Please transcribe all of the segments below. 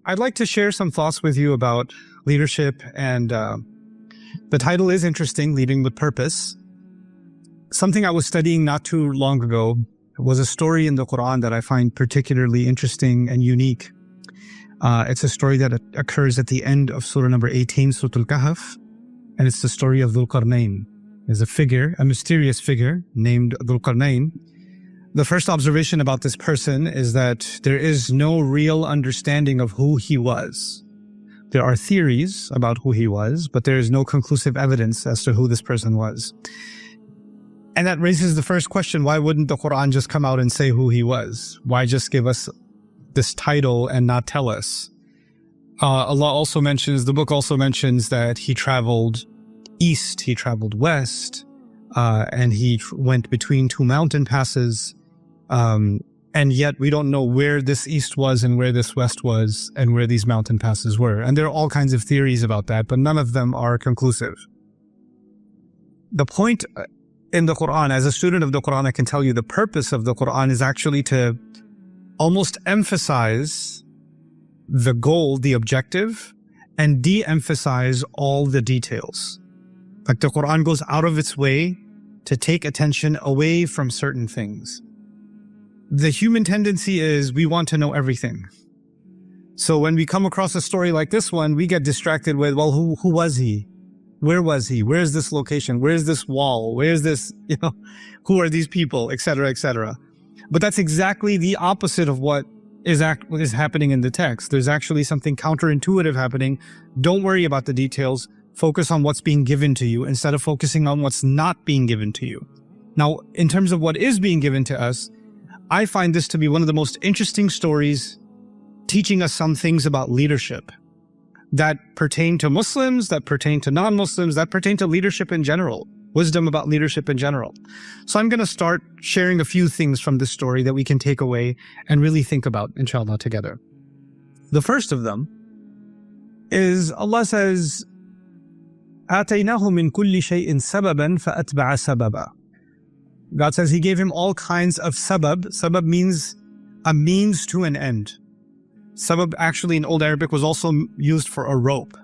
I'd like to share some thoughts with you about leadership, and the title is interesting, Leading with Purpose. Something I was studying not too long ago was a story in the Quran that I find particularly interesting and unique. It's a story that occurs at the end of Surah number 18, Surah Al-Kahf, and it's the story of Dhul-Qarnayn. There's a figure, a mysterious figure named Dhul-Qarnayn. The first observation about this person is that there is no real understanding of who he was. There are theories about who he was, but there is no conclusive evidence as to who this person was. And that raises the first question, why wouldn't the Quran just come out and say who he was? Why just give us this title and not tell us? Allah also mentions, the book also mentions that he traveled east, he traveled west, and he went between two mountain passes. And yet we don't know where this east was and where this west was and where these mountain passes were. And there are all kinds of theories about that, but none of them are conclusive. The point in the Quran, as a student of the Quran, I can tell you the purpose of the Quran is actually to almost emphasize the goal, the objective, and de-emphasize all the details. Like the Quran goes out of its way to take attention away from certain things. The human tendency is we want to know everything. So when we come across a story like this one, we get distracted with, well, who was he? Where was he? Where's this location? Where's this wall? Where's this, who are these people, etc., etc. But that's exactly the opposite of what is happening in the text. There's actually something counterintuitive happening. Don't worry about the details. Focus on what's being given to you instead of focusing on what's not being given to you. Now, in terms of what is being given to us, I find this to be one of the most interesting stories teaching us some things about leadership that pertain to Muslims, that pertain to non-Muslims, that pertain to leadership in general, wisdom about leadership in general. So I'm going to start sharing a few things from this story that we can take away and really think about, inshallah, together. The first of them is Allah says, آتَيْنَاهُ مِنْ كُلِّ شَيْءٍ سَبَبًا فَأَتْبَعَ سَبَبًا. God says He gave him all kinds of sabab. Sabab means a means to an end. Sabab actually in Old Arabic was also used for a rope.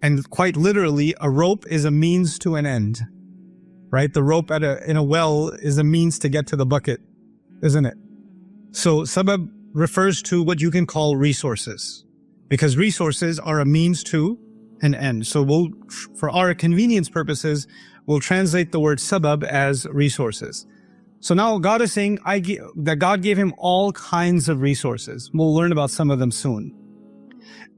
And quite literally, a rope is a means to an end. Right? The rope in a well is a means to get to the bucket, isn't it? So sabab refers to what you can call resources, because resources are a means to an end. So for our convenience purposes, we'll translate the word sabab as resources. So now God is saying that God gave him all kinds of resources. We'll learn about some of them soon.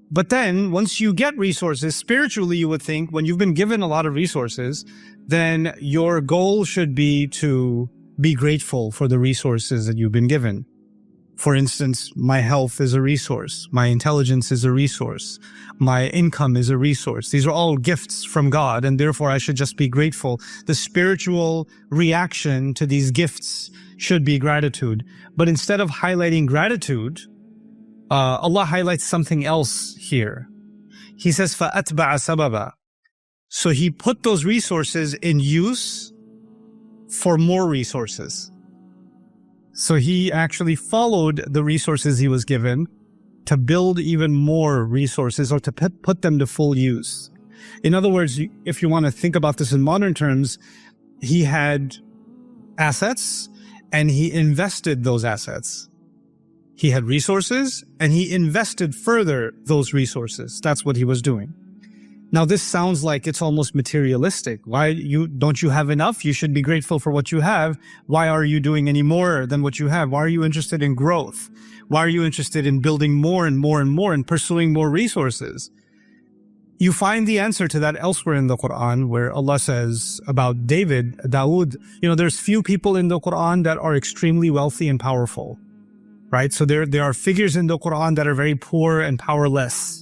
But then once you get resources, spiritually you would think when you've been given a lot of resources, then your goal should be to be grateful for the resources that you've been given. For instance, my health is a resource. My intelligence is a resource. My income is a resource. These are all gifts from God, and therefore I should just be grateful. The spiritual reaction to these gifts should be gratitude. But instead of highlighting gratitude, Allah highlights something else here. He says, فَأَتْبَعَ سَبَبًا. So He put those resources in use for more resources. So He actually followed the resources He was given to build even more resources, or to put them to full use. In other words, if you want to think about this in modern terms, He had assets and He invested those assets. He had resources and He invested further those resources. That's what He was doing. Now this sounds like it's almost materialistic. Don't you have enough? You should be grateful for what you have. Why are you doing any more than what you have? Why are you interested in growth? Why are you interested in building more and more and more and pursuing more resources? You find the answer to that elsewhere in the Quran, where Allah says about Dawood, there's few people in the Quran that are extremely wealthy and powerful, right? So there are figures in the Quran that are very poor and powerless.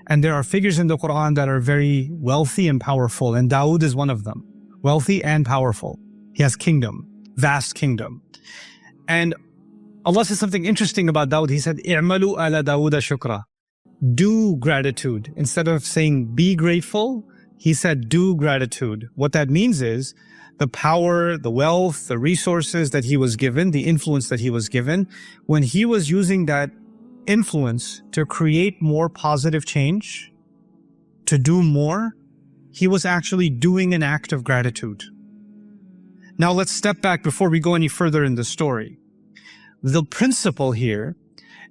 And there are figures in the Quran that are very wealthy and powerful, and Dawood is one of them. Wealthy and powerful. He has kingdom, vast kingdom. And Allah says something interesting about Dawood. He said, "I'malu ala Dawuda shukra." Do gratitude. Instead of saying be grateful, He said do gratitude. What that means is the power, the wealth, the resources that he was given, the influence that he was given, when he was using that influence to create more positive change, to do more, he was actually doing an act of gratitude. Now let's step back before we go any further in the story. The principle here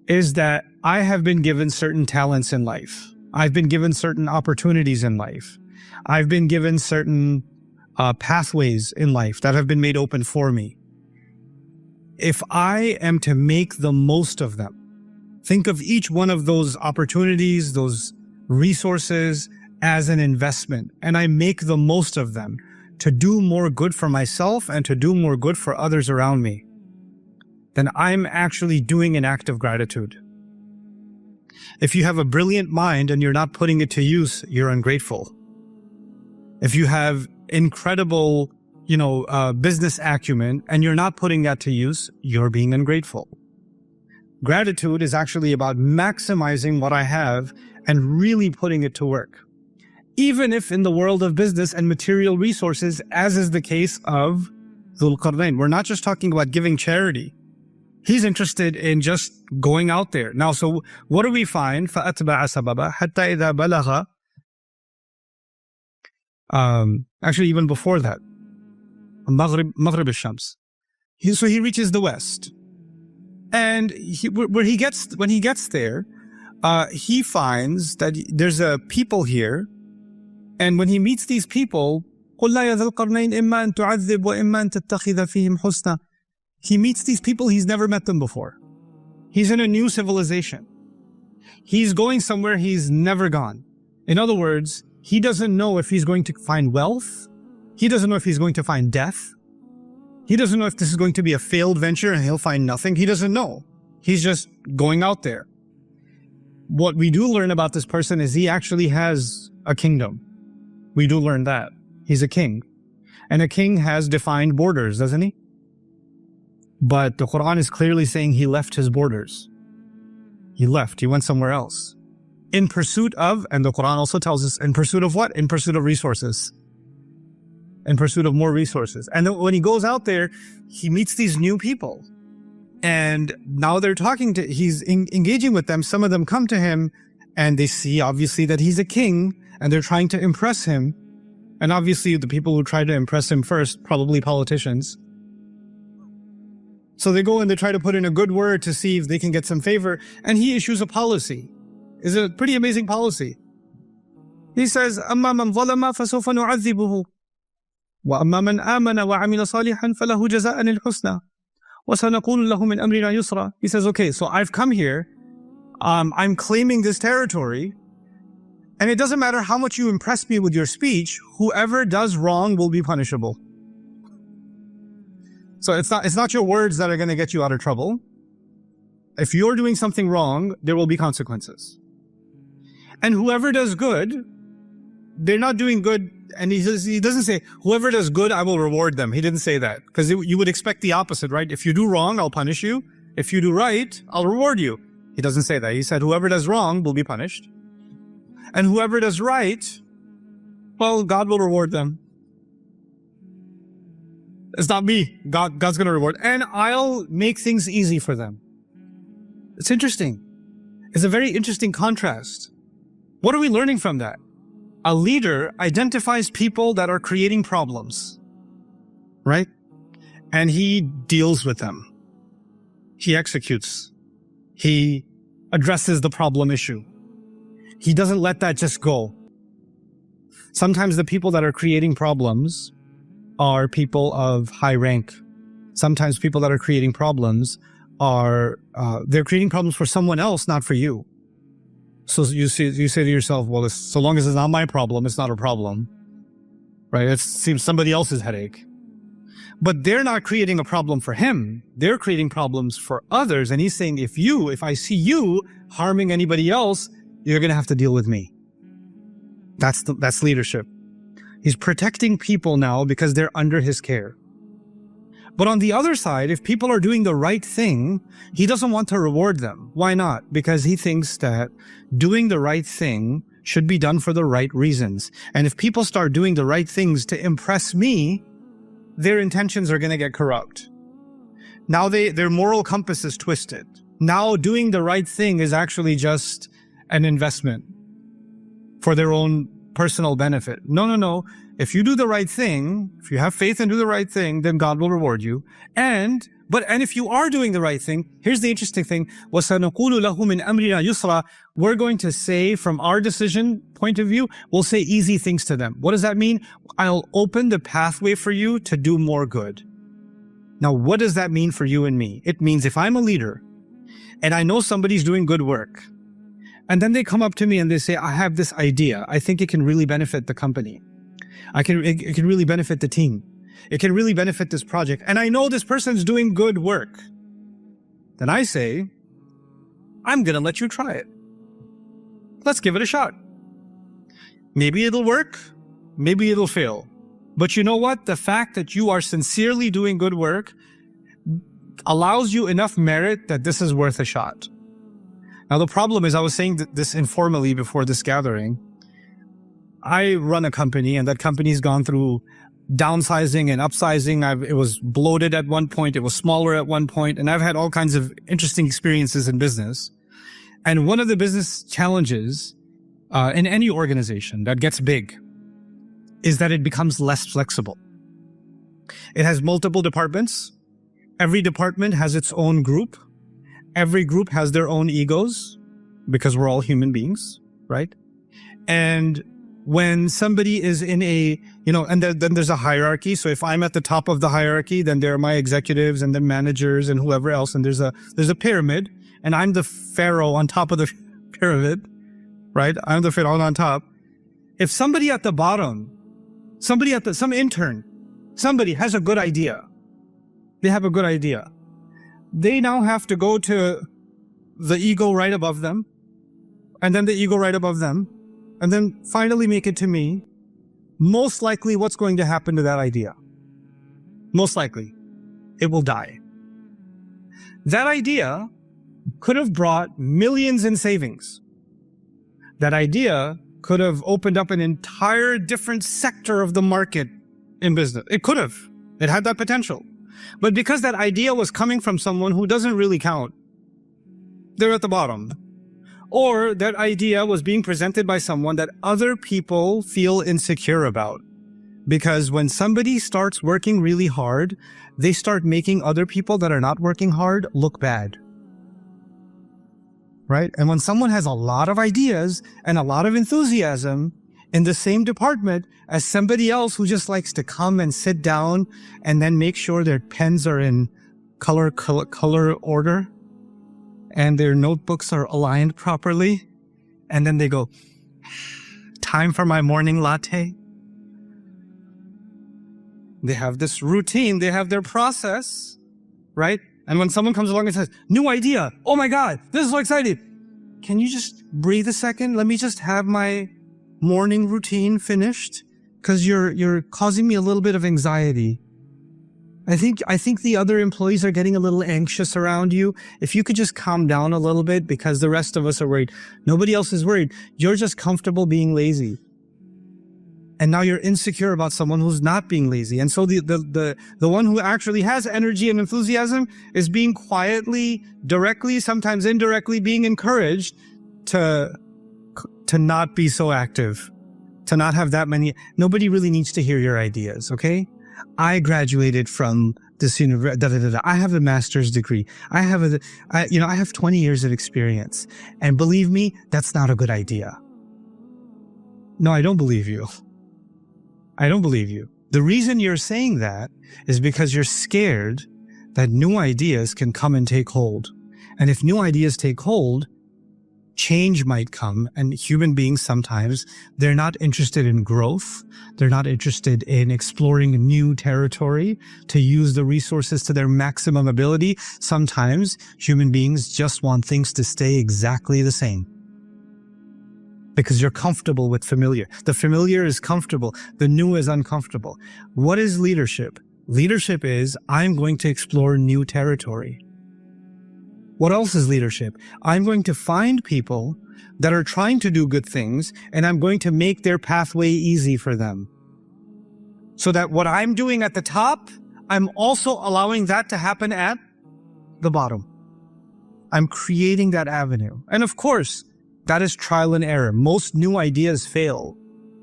is that I have been given certain talents in life. I've been given certain opportunities in life. I've been given certain pathways in life that have been made open for me. If I am to make the most of them, think of each one of those opportunities, those resources as an investment, and I make the most of them to do more good for myself and to do more good for others around me, then I'm actually doing an act of gratitude. If you have a brilliant mind and you're not putting it to use, you're ungrateful. If you have incredible, business acumen and you're not putting that to use, you're being ungrateful. Gratitude is actually about maximizing what I have and really putting it to work. Even if in the world of business and material resources, as is the case of Dhul-Qarnayn. We're not just talking about giving charity. He's interested in just going out there. Now, so what do we find? فَأَتْبَعَ سَبَبًا حَتَّى إِذَا بَلَغَ Actually, even before that, Maghrib al-Shams. So he reaches the west. And when he gets there, he finds that there's a people here. And when he meets these people, قُلْ لَا يَا ذَا الْقَرْنَيْنِ إِمَّا أَن تُعَذِّبْ وَإِمَّا أَن تَتَّخِذَ فِيهِمْ حُسْنًا. He meets these people, he's never met them before. He's in a new civilization. He's going somewhere he's never gone. In other words, he doesn't know if he's going to find wealth. He doesn't know if he's going to find death. He doesn't know if this is going to be a failed venture and he'll find nothing. He doesn't know. He's just going out there. What we do learn about this person is he actually has a kingdom. We do learn that. He's a king. And a king has defined borders, doesn't he? But the Quran is clearly saying he left his borders. He left. He went somewhere else. In pursuit of, and the Quran also tells us, in pursuit of what? In pursuit of resources. In pursuit of more resources. And then when he goes out there, he meets these new people. And now they're he's engaging with them. Some of them come to him and they see obviously that he's a king and they're trying to impress him. And obviously the people who try to impress him first, probably politicians. So they go and they try to put in a good word to see if they can get some favor. And he issues a policy. It's a pretty amazing policy. He says, أَمَّا مَنْ ظَلَمَ فَسَوْفَ نُعَذِّبُهُ وَأَمَّا مَنْ آمَنَ وَعَمِلَ صَالِحًا فَلَهُ جَزَاءً الْحُسْنَى وَسَنَقُولُ لَهُ مِنْ أَمْرِنَا يُسْرًا. He says, okay, so I've come here. I'm claiming this territory. And it doesn't matter how much you impress me with your speech. Whoever does wrong will be punishable. So it's not your words that are going to get you out of trouble. If you're doing something wrong, there will be consequences. And whoever does good, they're not doing good. And he doesn't say, whoever does good, I will reward them. He didn't say that. Because you would expect the opposite, right? If you do wrong, I'll punish you. If you do right, I'll reward you. He doesn't say that. He said, whoever does wrong will be punished. And whoever does right, well, God will reward them. It's not me. God's going to reward. And I'll make things easy for them. It's interesting. It's a very interesting contrast. What are we learning from that? A leader identifies people that are creating problems, right? And he deals with them. He executes. He addresses the problem issue. He doesn't let that just go. Sometimes the people that are creating problems are people of high rank. Sometimes people that are creating problems are, they're creating problems for someone else, not for you. So you say to yourself, well, so long as it's not my problem, it's not a problem, right? It seems somebody else's headache. But they're not creating a problem for him. They're creating problems for others. And he's saying, if I see you harming anybody else, you're going to have to deal with me. That's leadership. He's protecting people now because they're under his care. But on the other side, if people are doing the right thing, he doesn't want to reward them. Why not? Because he thinks that doing the right thing should be done for the right reasons. And if people start doing the right things to impress me, their intentions are going to get corrupt. Now their moral compass is twisted. Now doing the right thing is actually just an investment for their own personal benefit. No. If you do the right thing, if you have faith and do the right thing, then God will reward you. And if you are doing the right thing, here's the interesting thing. وَسَنَقُولُ لَهُ مِنْ أَمْرِنَا يُسْرًا. We're going to say, from our decision point of view, we'll say easy things to them. What does that mean? I'll open the pathway for you to do more good. Now, what does that mean for you and me? It means if I'm a leader and I know somebody's doing good work, and then they come up to me and they say, I have this idea. I think it can really benefit the company. It can really benefit the team. It can really benefit this project. And I know this person's doing good work. Then I say, I'm going to let you try it. Let's give it a shot. Maybe it'll work. Maybe it'll fail. But you know what? The fact that you are sincerely doing good work allows you enough merit that this is worth a shot. Now, the problem is, I was saying this informally before this gathering. I run a company, and that company's gone through downsizing and upsizing. It was bloated at one point. It was smaller at one point. And I've had all kinds of interesting experiences in business. And one of the business challenges in any organization that gets big is that it becomes less flexible. It has multiple departments. Every department has its own group. Every group has their own egos, because we're all human beings, right? And when somebody is in a, and then there's a hierarchy. So if I'm at the top of the hierarchy, then there are my executives and the managers and whoever else. And there's a pyramid, and I'm the pharaoh on top of the pyramid, right? I'm the pharaoh on top. If somebody at the bottom, some intern, somebody has a good idea. They have a good idea. They now have to go to the ego right above them, and then the ego right above them, and then finally make it to me. Most likely, what's going to happen to that idea? Most likely, it will die. That idea could have brought millions in savings. That idea could have opened up an entire different sector of the market in business. It could have. It had that potential. But because that idea was coming from someone who doesn't really count, they're at the bottom. Or that idea was being presented by someone that other people feel insecure about. Because when somebody starts working really hard, they start making other people that are not working hard look bad. Right? And when someone has a lot of ideas and a lot of enthusiasm in the same department as somebody else who just likes to come and sit down and then make sure their pens are in color order and their notebooks are aligned properly, and then they go, time for my morning latte. They have this routine, they have their process, right? And when someone comes along and says, new idea, oh my God, this is so exciting. Can you just breathe a second? Let me just have my morning routine finished, because you're causing me a little bit of anxiety. I think the other employees are getting a little anxious around you. If you could just calm down a little bit, because the rest of us are worried. Nobody else is worried. You're just comfortable being lazy. And now you're insecure about someone who's not being lazy. And so the one who actually has energy and enthusiasm is being quietly, directly, sometimes indirectly being encouraged to not be so active, to not have that many. Nobody really needs to hear your ideas, okay? I graduated from this university. I have a master's degree. I have 20 years of experience. And believe me, that's not a good idea. No, I don't believe you. I don't believe you. The reason you're saying that is because you're scared that new ideas can come and take hold. And if new ideas take hold, change might come. And human beings sometimes, they're not interested in growth. They're not interested in exploring new territory to use the resources to their maximum ability. Sometimes human beings just want things to stay exactly the same, because you're comfortable with familiar. The familiar is comfortable. The new is uncomfortable. What is leadership? Leadership is, I'm going to explore new territory. What else is leadership? I'm going to find people that are trying to do good things, and I'm going to make their pathway easy for them. So that what I'm doing at the top, I'm also allowing that to happen at the bottom. I'm creating that avenue. And of course, that is trial and error. Most new ideas fail.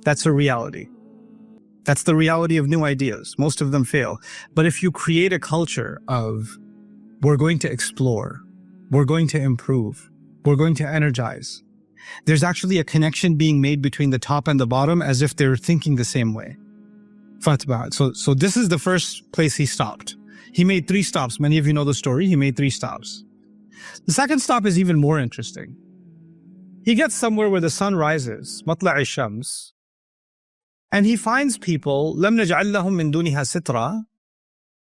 That's a reality. That's the reality of new ideas. Most of them fail. But if you create a culture of, we're going to explore, we're going to improve, we're going to energize, there's actually a connection being made between the top and the bottom as if they're thinking the same way. Fatbah. So this is the first place he stopped. He made 3 stops. Many of you know the story. He made 3 stops. The second stop is even more interesting. He gets somewhere where the sun rises, matla'i shams, and he finds people, lam naj'al lahum min duniha sitra.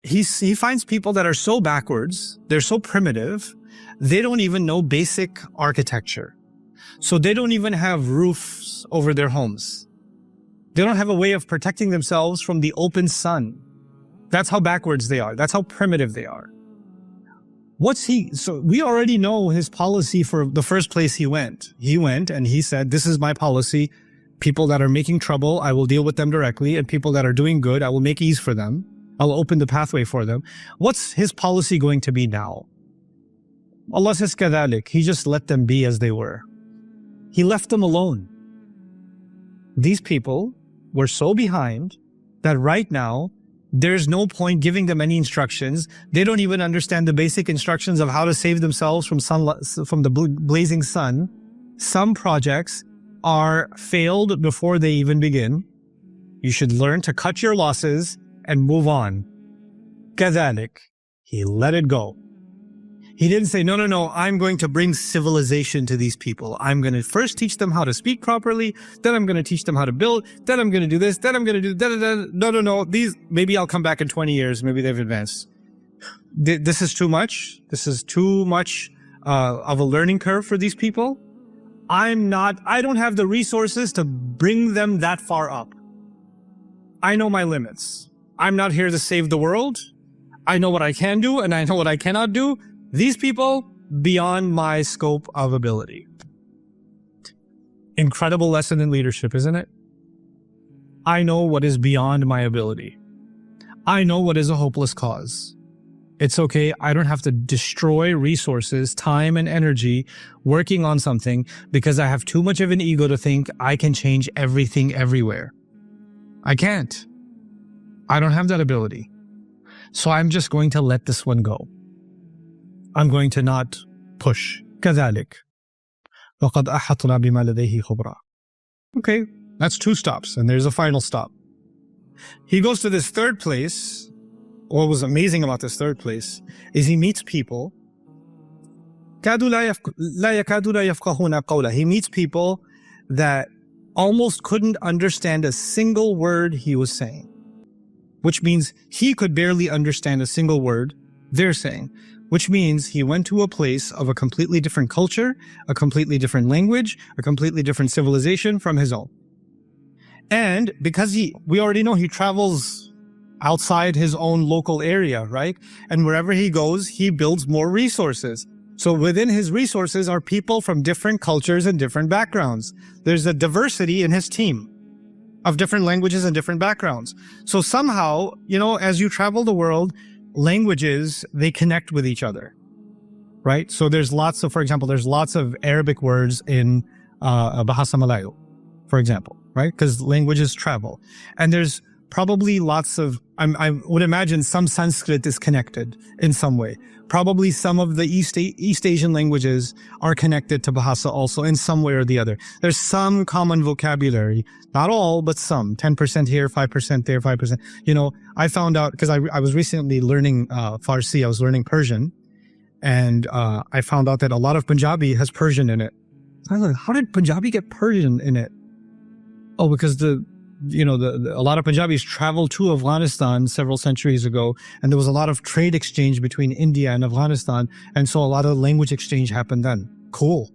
He finds people that are so backwards, they're so primitive, they don't even know basic architecture. So they don't even have roofs over their homes. They don't have a way of protecting themselves from the open sun. That's how backwards they are. That's how primitive they are. So we already know his policy for the first place he went. He went and he said, this is my policy. People that are making trouble, I will deal with them directly. And people that are doing good, I will make ease for them. I will open the pathway for them. What's his policy going to be now? Allah says, كَذَلِكَ. He just let them be as they were. He left them alone. These people were so behind that right now, there's no point giving them any instructions. They don't even understand the basic instructions of how to save themselves from the blazing sun. Some projects are failed before they even begin. You should learn to cut your losses and move on. كذلك. He let it go. He didn't say, no, I'm going to bring civilization to these people. I'm going to first teach them how to speak properly. Then I'm going to teach them how to build. Then I'm going to do this. Then I'm going to do No. Maybe I'll come back in 20 years. Maybe they've advanced. This is too much. This is too much of a learning curve for these people. I don't have the resources to bring them that far up. I know my limits. I'm not here to save the world. I know what I can do and I know what I cannot do. These people, beyond my scope of ability. Incredible lesson in leadership, isn't it? I know what is beyond my ability. I know what is a hopeless cause. It's okay. I don't have to destroy resources, time, and energy working on something because I have too much of an ego to think I can change everything everywhere. I can't. I don't have that ability. So I'm just going to let this one go. I'm going to not push. كذلك. وقد أحطنا بما لديه خبرا. Okay, that's 2 stops, and there's a final stop. He goes to this third place. What was amazing about this third place is he meets people. كادوا لا يكادون يفقهون قوله. He meets people that almost couldn't understand a single word he was saying, which means he could barely understand a single word they're saying. Which means he went to a place of a completely different culture, a completely different language, a completely different civilization from his own. And because we already know he travels outside his own local area, right? And wherever he goes, he builds more resources. So within his resources are people from different cultures and different backgrounds. There's a diversity in his team of different languages and different backgrounds. So somehow, as you travel the world, languages, they connect with each other, right? So there's lots of Arabic words in Bahasa Malayu, for example, right? Because languages travel. And there's probably lots of, I would imagine some Sanskrit is connected in some way. Probably some of the East Asian languages are connected to Bahasa also in some way or the other. There's some common vocabulary, not all, but some, 10% here, 5% there, 5%. I found out, because I was recently learning Farsi, I was learning Persian, and I found out that a lot of Punjabi has Persian in it. I was like, how did Punjabi get Persian in it? Oh, because a lot of Punjabis traveled to Afghanistan several centuries ago, and there was a lot of trade exchange between India and Afghanistan, and so a lot of language exchange happened then. Cool.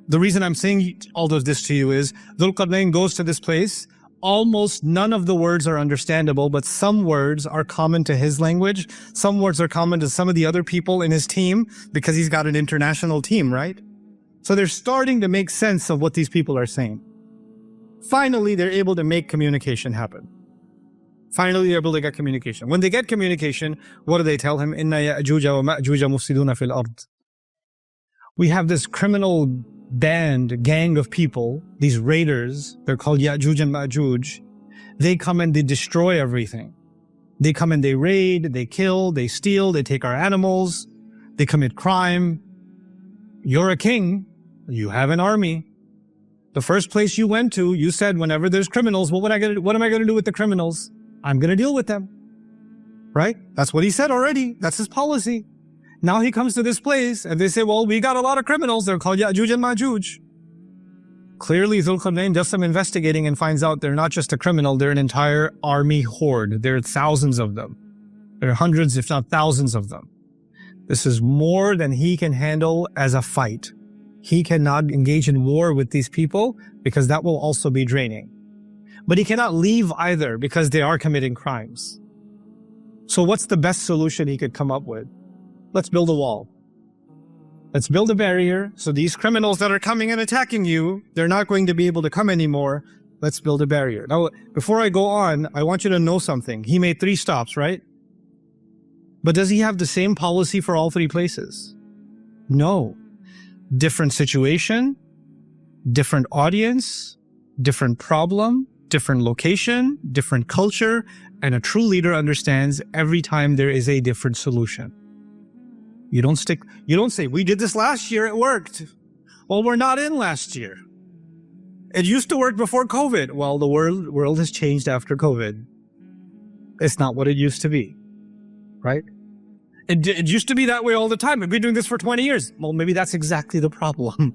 The reason I'm saying all of this to you is Dhul-Qarnayn goes to this place. Almost none of the words are understandable, but some words are common to his language. Some words are common to some of the other people in his team because he's got an international team, right? So they're starting to make sense of what these people are saying. Finally, they're able to make communication happen. Finally, they're able to get communication. When they get communication, what do they tell him? إِنَّ يَأْجُوجَ وَمَأْجُوجَ مُفْسِدُونَ فِي الْأَرْضِ. We have this criminal gang of people, these raiders, they're called Ya'juj and Ma'juj. They come and they destroy everything. They come and they raid, they kill, they steal, they take our animals, they commit crime. You're a king, you have an army. The first place you went to, you said, whenever there's criminals, what am I going to do with the criminals? I'm going to deal with them. Right? That's what he said already. That's his policy. Now he comes to this place and they say, well, we got a lot of criminals. They're called Ya'juj and Ma'juj. Clearly, Dhul-Qarnayn does some investigating and finds out they're not just a criminal, they're an entire army horde. There are thousands of them. There are hundreds, if not thousands of them. This is more than he can handle as a fight. He cannot engage in war with these people because that will also be draining. But he cannot leave either because they are committing crimes. So what's the best solution he could come up with? Let's build a wall. Let's build a barrier so these criminals that are coming and attacking you, they're not going to be able to come anymore. Let's build a barrier. Now, before I go on, I want you to know something. He made 3 stops, right? But does he have the same policy for all 3 places? No. Different situation, different audience, different problem, different location, different culture, and a true leader understands every time there is a different solution. You don't say, we did this last year, it worked. Well, we're not in last year. It used to work before COVID. Well, the world has changed after COVID. It's not what it used to be, right? It used to be that way all the time. We've been doing this for 20 years. Well, maybe that's exactly the problem.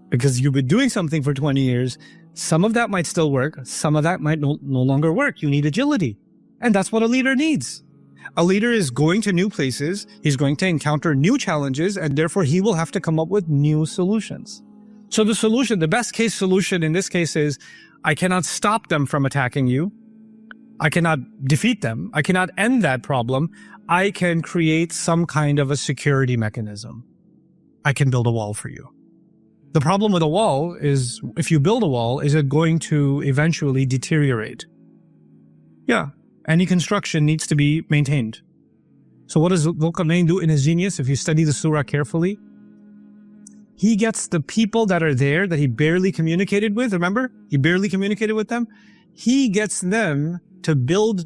Because you've been doing something for 20 years, some of that might still work, some of that might no longer work. You need agility. And that's what a leader needs. A leader is going to new places, he's going to encounter new challenges, and therefore he will have to come up with new solutions. So the solution, the best case solution in this case is, I cannot stop them from attacking you. I cannot defeat them. I cannot end that problem. I can create some kind of a security mechanism. I can build a wall for you. The problem with a wall is, if you build a wall, is it going to eventually deteriorate? Yeah, any construction needs to be maintained. So what does Dhul-Qarnayn do in his genius? If you study the surah carefully, he gets the people that are there that he barely communicated with. Remember? He barely communicated with them. He gets them to build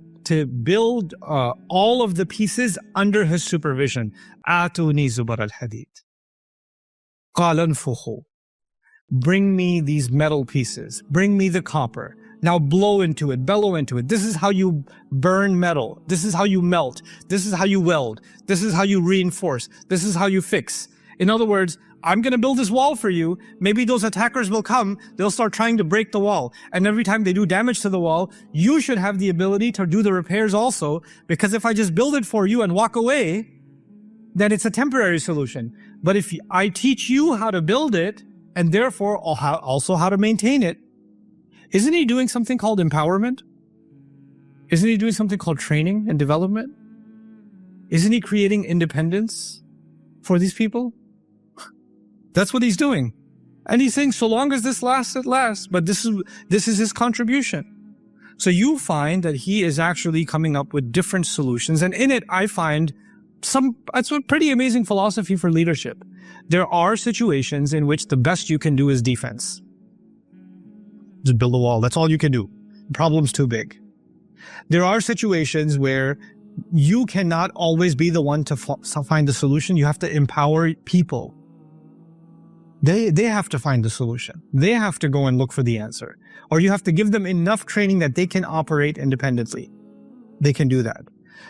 all of the pieces under his supervision. Atuni zubar al-hadid. Qala anfukhu. Bring me these metal pieces. Bring me the copper. Now blow into it, bellow into it. This is how you burn metal. This is how you melt. This is how you weld. This is how you reinforce. This is how you fix. In other words, I'm going to build this wall for you. Maybe those attackers will come. They'll start trying to break the wall. And every time they do damage to the wall, you should have the ability to do the repairs also. Because if I just build it for you and walk away, then it's a temporary solution. But if I teach you how to build it, and therefore also how to maintain it, isn't he doing something called empowerment? Isn't he doing something called training and development? Isn't he creating independence for these people? That's what he's doing. And he's saying, so long as this lasts, it lasts. But this is his contribution. So you find that he is actually coming up with different solutions. And in it, I find it's a pretty amazing philosophy for leadership. There are situations in which the best you can do is defense. Just build a wall. That's all you can do. The problem's too big. There are situations where you cannot always be the one to find the solution. You have to empower people. They have to find the solution. They have to go and look for the answer. Or you have to give them enough training that they can operate independently. They can do that.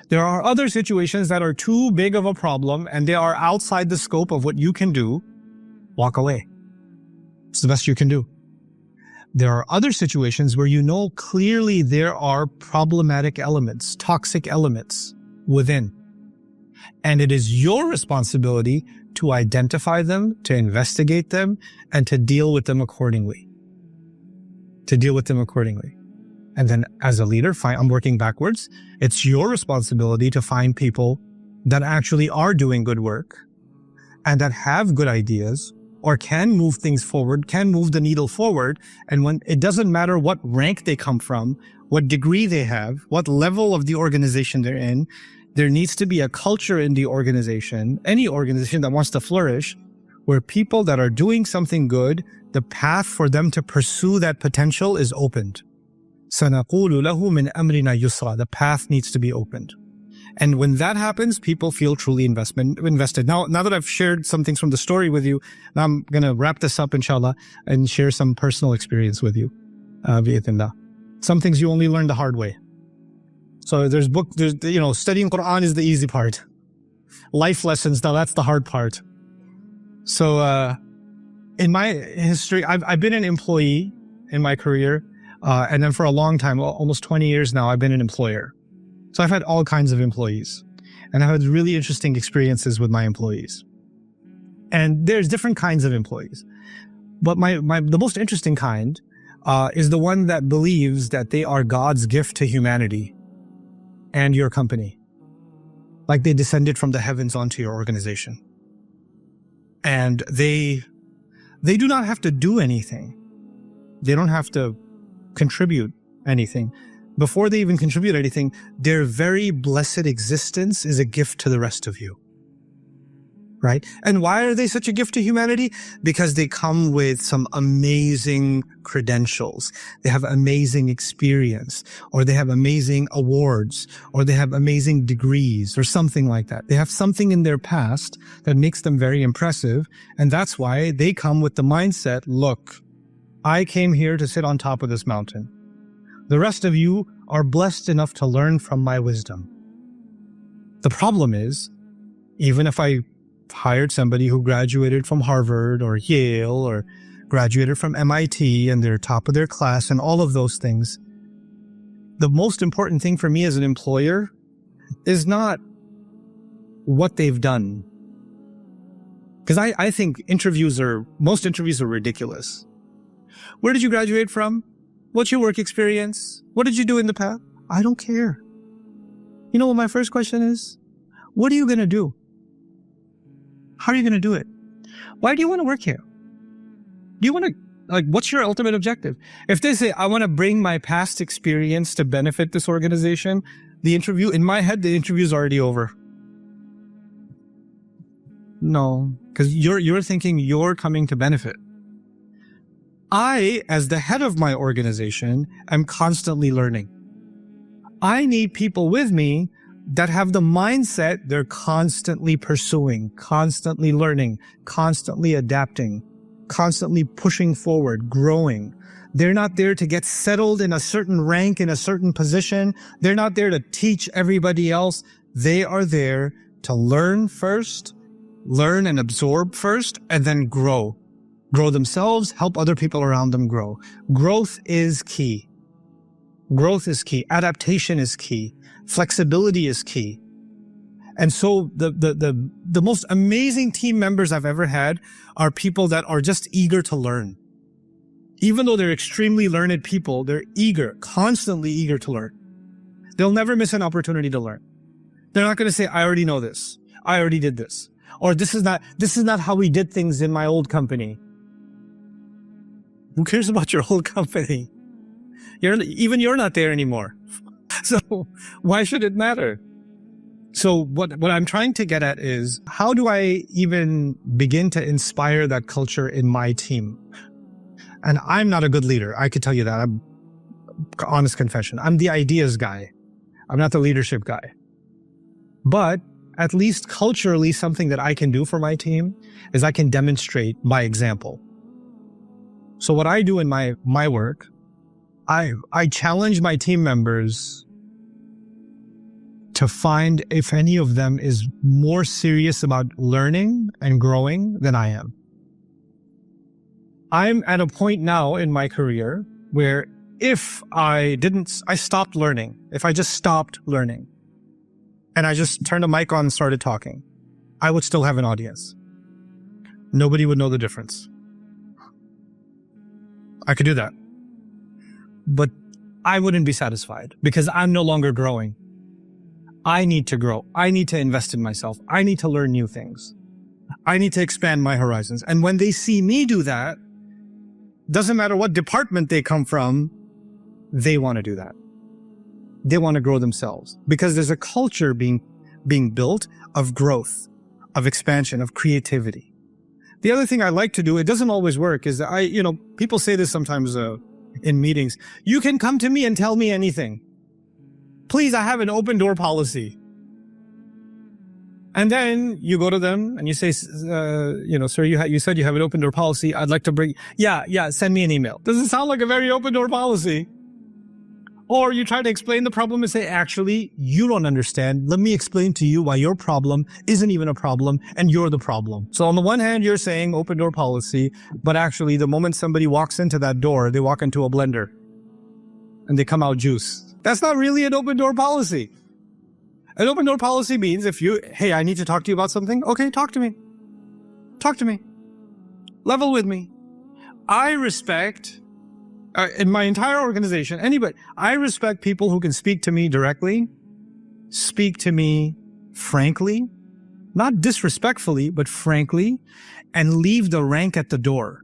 There are other situations that are too big of a problem and they are outside the scope of what you can do. Walk away. It's the best you can do. There are other situations where you know clearly there are problematic elements, toxic elements within. And it is your responsibility to identify them, to investigate them, and to deal with them accordingly. And then as a leader, I'm working backwards. It's your responsibility to find people that actually are doing good work and that have good ideas or can move things forward, can move the needle forward. And when it doesn't matter what rank they come from, what degree they have, what level of the organization they're in, there needs to be a culture in the organization, any organization that wants to flourish, where people that are doing something good, the path for them to pursue that potential is opened. سَنَقُولُ لَهُ مِنْ أَمْرِنَا يُسْرًا. The path needs to be opened. And when that happens, people feel truly invested. Now that I've shared some things from the story with you, now I'm going to wrap this up, inshallah, and share some personal experience with you. Bi'idhnillah. Some things you only learn the hard way. So there's studying Quran is the easy part. Life lessons, now that's the hard part. So in my history, I've been an employee in my career. And then for a long time, almost 20 years now, I've been an employer. So I've had all kinds of employees, and I've had really interesting experiences with my employees. And there's different kinds of employees. But the most interesting kind is the one that believes that they are God's gift to humanity and your company. Like they descended from the heavens onto your organization. And they do not have to do anything. They don't have to contribute anything. Before they even contribute anything, their very blessed existence is a gift to the rest of you. Right? And why are they such a gift to humanity? Because they come with some amazing credentials. They have amazing experience, or they have amazing awards, or they have amazing degrees, or something like that. They have something in their past that makes them very impressive. And that's why they come with the mindset, look, I came here to sit on top of this mountain. The rest of you are blessed enough to learn from my wisdom. The problem is, even if I hired somebody who graduated from Harvard or Yale or graduated from MIT and they're top of their class and all of those things, the most important thing for me as an employer is not what they've done. Because I think most interviews are ridiculous. Where did you graduate from? What's your work experience? What did you do in the past? I don't care. You know what my first question is? What are you going to do? How are you going to do it? Why do you want to work here? Do you want to, what's your ultimate objective? If they say, I want to bring my past experience to benefit this organization, in my head, the interview is already over. No, because you're thinking you're coming to benefit. I, as the head of my organization, am constantly learning. I need people with me that have the mindset they're constantly pursuing, constantly learning, constantly adapting, constantly pushing forward, growing. They're not there to get settled in a certain rank, in a certain position. They're not there to teach everybody else. They are there to learn first, learn and absorb first, and then grow. Grow themselves, help other people around them grow. Growth is key. Growth is key. Adaptation is key. Flexibility is key. And so the most amazing team members I've ever had are people that are just eager to learn. Even though they're extremely learned people, they're eager, constantly eager to learn. They'll never miss an opportunity to learn. They're not going to say, I already know this. I already did this. Or this is not how we did things in my old company. Who cares about your old company? You're not there anymore. So why should it matter? So what I'm trying to get at is, how do I even begin to inspire that culture in my team? And I'm not a good leader. I could tell you that. I'm honest confession. I'm the ideas guy. I'm not the leadership guy. But at least culturally, something that I can do for my team is I can demonstrate by example. So what I do in my work, I challenge my team members to find if any of them is more serious about learning and growing than I am. I'm at a point now in my career where if I stopped learning, if I just stopped learning and I just turned a mic on and started talking, I would still have an audience. Nobody would know the difference. I could do that. But I wouldn't be satisfied because I'm no longer growing. I need to grow. I need to invest in myself. I need to learn new things. I need to expand my horizons. And when they see me do that, doesn't matter what department they come from, they want to do that. They want to grow themselves because there's a culture being built of growth, of expansion, of creativity. The other thing I like to do, it doesn't always work, is that people say this sometimes in meetings. You can come to me and tell me anything. Please, I have an open door policy. And then you go to them and you say, sir, you said you have an open door policy. I'd like to send me an email. Doesn't sound like a very open door policy. Or you try to explain the problem and say, actually, you don't understand. Let me explain to you why your problem isn't even a problem and you're the problem. So on the one hand, you're saying open door policy, but actually the moment somebody walks into that door, they walk into a blender and they come out juice. That's not really an open door policy. An open door policy means hey, I need to talk to you about something. Okay, talk to me. Talk to me. Level with me. I respect, in my entire organization, I respect people who can speak to me directly, speak to me frankly, not disrespectfully, but frankly, and leave the rank at the door.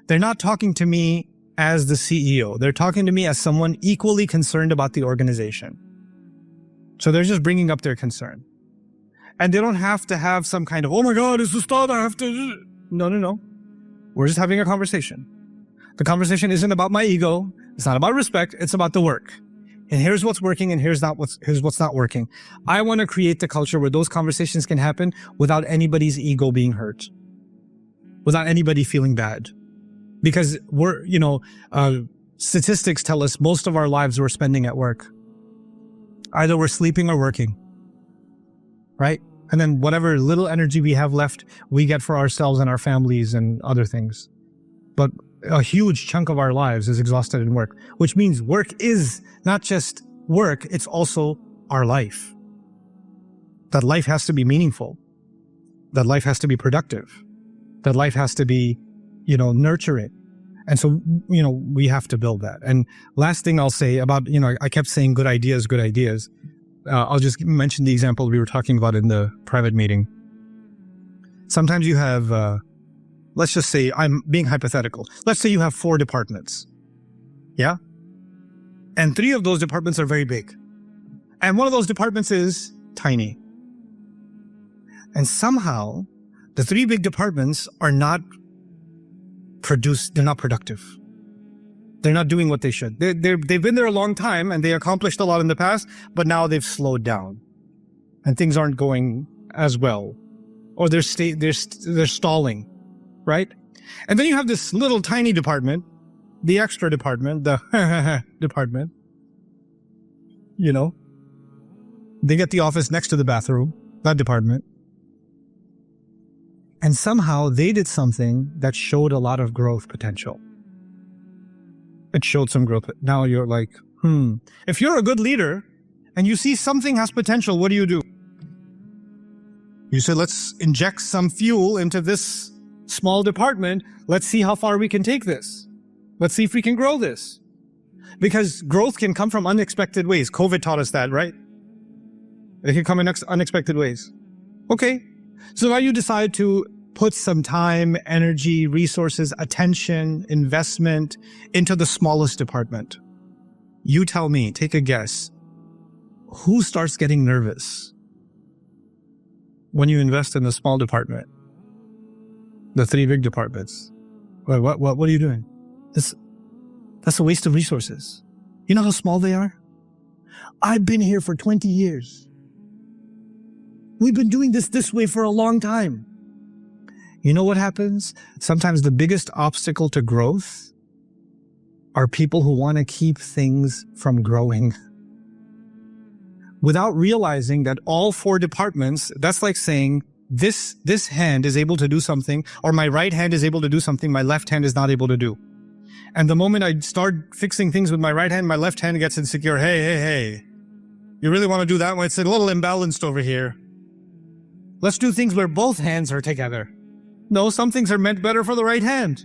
They're not talking to me as the CEO. They're talking to me as someone equally concerned about the organization. So they're just bringing up their concern. And they don't have to have some kind of, oh my God, it's the start, I have to... No. We're just having a conversation. The conversation isn't about my ego. It's not about respect. It's about the work. And here's what's working and here's what's not working. I want to create the culture where those conversations can happen without anybody's ego being hurt. Without anybody feeling bad. Because statistics tell us most of our lives we're spending at work. Either we're sleeping or working, right? And then whatever little energy we have left, we get for ourselves and our families and other things. But a huge chunk of our lives is exhausted in work, which means work is not just work, it's also our life. That life has to be meaningful. That life has to be productive. That life has to be, nurturing. And so, we have to build that. And last thing I'll say about, I kept saying good ideas. I'll just mention the example we were talking about in the private meeting. Sometimes you have, let's just say, I'm being hypothetical. Let's say you have 4 departments. Yeah? And 3 of those departments are very big. And one of those departments is tiny. And somehow, the 3 big departments are not they're not productive. They're not doing what they should. They've been there a long time and they accomplished a lot in the past, but now they've slowed down and things aren't going as well, or they're stalling, right? And then you have this little tiny department, the extra department, the department. They get the office next to the bathroom, that department. And somehow they did something that showed a lot of growth potential. It showed some growth. Now you're like, If you're a good leader and you see something has potential, what do? You say, let's inject some fuel into this small department. Let's see how far we can take this. Let's see if we can grow this. Because growth can come from unexpected ways. COVID taught us that, right? It can come in unexpected ways. Okay. So now you decide to put some time, energy, resources, attention, investment into the smallest department. You tell me, take a guess. Who starts getting nervous when you invest in the small department? The 3 big departments. What are you doing? That's a waste of resources. You know how small they are? I've been here for 20 years. We've been doing this way for a long time. You know what happens? Sometimes the biggest obstacle to growth are people who want to keep things from growing. Without realizing that all 4 departments, that's like saying this hand is able to do something, or my right hand is able to do something my left hand is not able to do. And the moment I start fixing things with my right hand, my left hand gets insecure. Hey. You really want to do that one? It's a little imbalanced over here. Let's do things where both hands are together. No, some things are meant better for the right hand.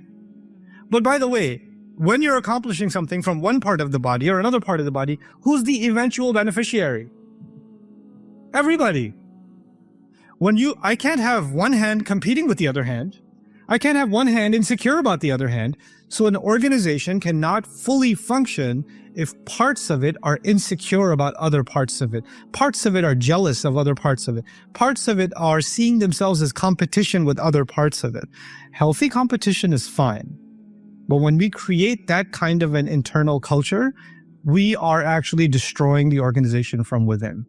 But by the way, when you're accomplishing something from one part of the body or another part of the body, who's the eventual beneficiary? Everybody. I can't have one hand competing with the other hand. I can't have one hand insecure about the other hand. So an organization cannot fully function if parts of it are insecure about other parts of it. Parts of it are jealous of other parts of it. Parts of it are seeing themselves as competition with other parts of it. Healthy competition is fine. But when we create that kind of an internal culture, we are actually destroying the organization from within.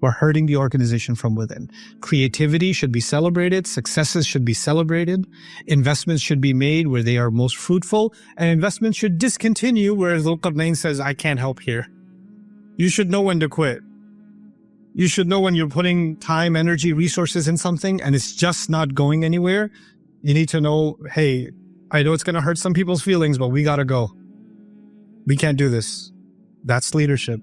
We're hurting the organization from within. Creativity should be celebrated. Successes should be celebrated. Investments should be made where they are most fruitful. And investments should discontinue where Dhul-Qarnayn says, I can't help here. You should know when to quit. You should know when you're putting time, energy, resources in something and it's just not going anywhere. You need to know, hey, I know it's going to hurt some people's feelings, but we got to go. We can't do this. That's leadership.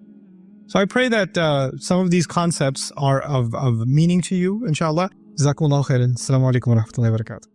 So I pray that some of these concepts are of meaning to you, inshallah. Jazakumullahu khairan. Assalamu alaikum wa rahmatullahi wa barakatuh.